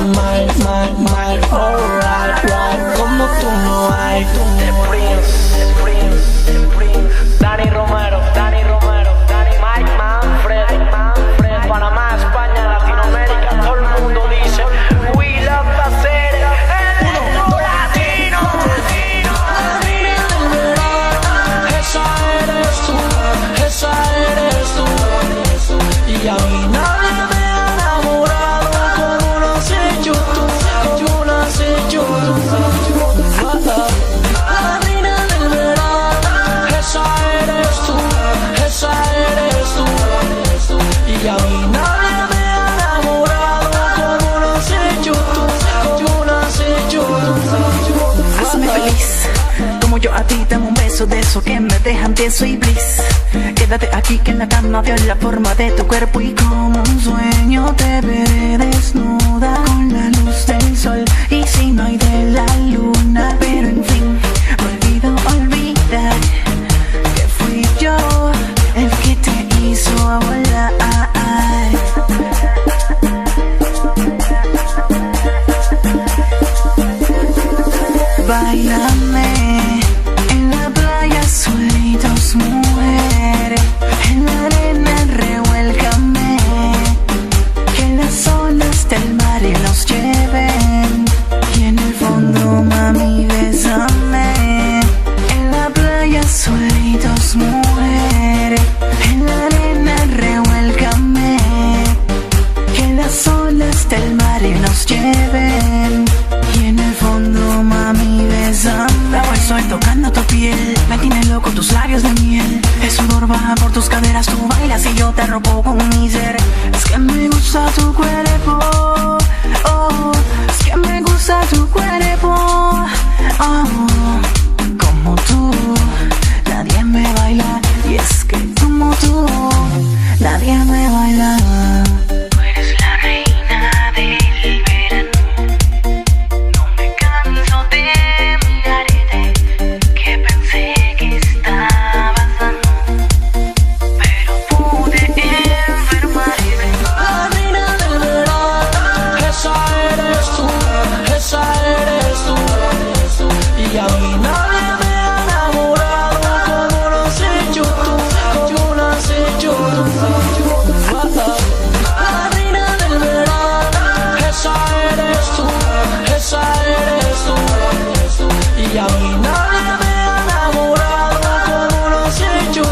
mal, alright, right. Como tú no hay, The Prince, Dani Romero, Mike Manfred, Panamá, España, Latinoamérica, todo el mundo dice we love hacer el latino. Esa eres tú, y a mí nadie me ha enamorado como lo has hecho tú, La reina del verano, esa eres tú, y a mí nadie me ha enamorado como lo has hecho tú, Hazme feliz, como yo a ti dame un beso de esos que me dejan tieso y bliss. Quédate aquí que en la cama veo la forma de tu cuerpo y como un sueño te veré desnuda con la luz del sol y si no hay de la luna. Pero en fin, olvido olvidar que fui yo el que te hizo volar. Báilame en la playa sueltos, mujer, en la arena revuélcame, que las olas del mar nos lleven, y en el fondo mami bésame, en la playa sueltos, mujer, en la arena revuélcame, que las olas del mar nos lleven, y en el fondo mami bésame. Bajo el sol tocando tu piel, me tiene loco tus labios de miel. El sudor baja por tus caderas, tú bailas y yo te robo con mi ser. Es que me gusta tu cuerpo, oh, es que me gusta tu cuerpo, oh, como tú, nadie me baila. Y es que como tú, nadie me baila. Tú eres la reina del verano, no me canso de mirarte, que pensé que estabas sano, pero pude enfermarme. La reina del verano, esa eres tú, y a mí nadie me ha enamorado como lo has hecho tú, La reina del verano, esa eres tú, y a mí nadie me ha enamorado como lo has hecho tú,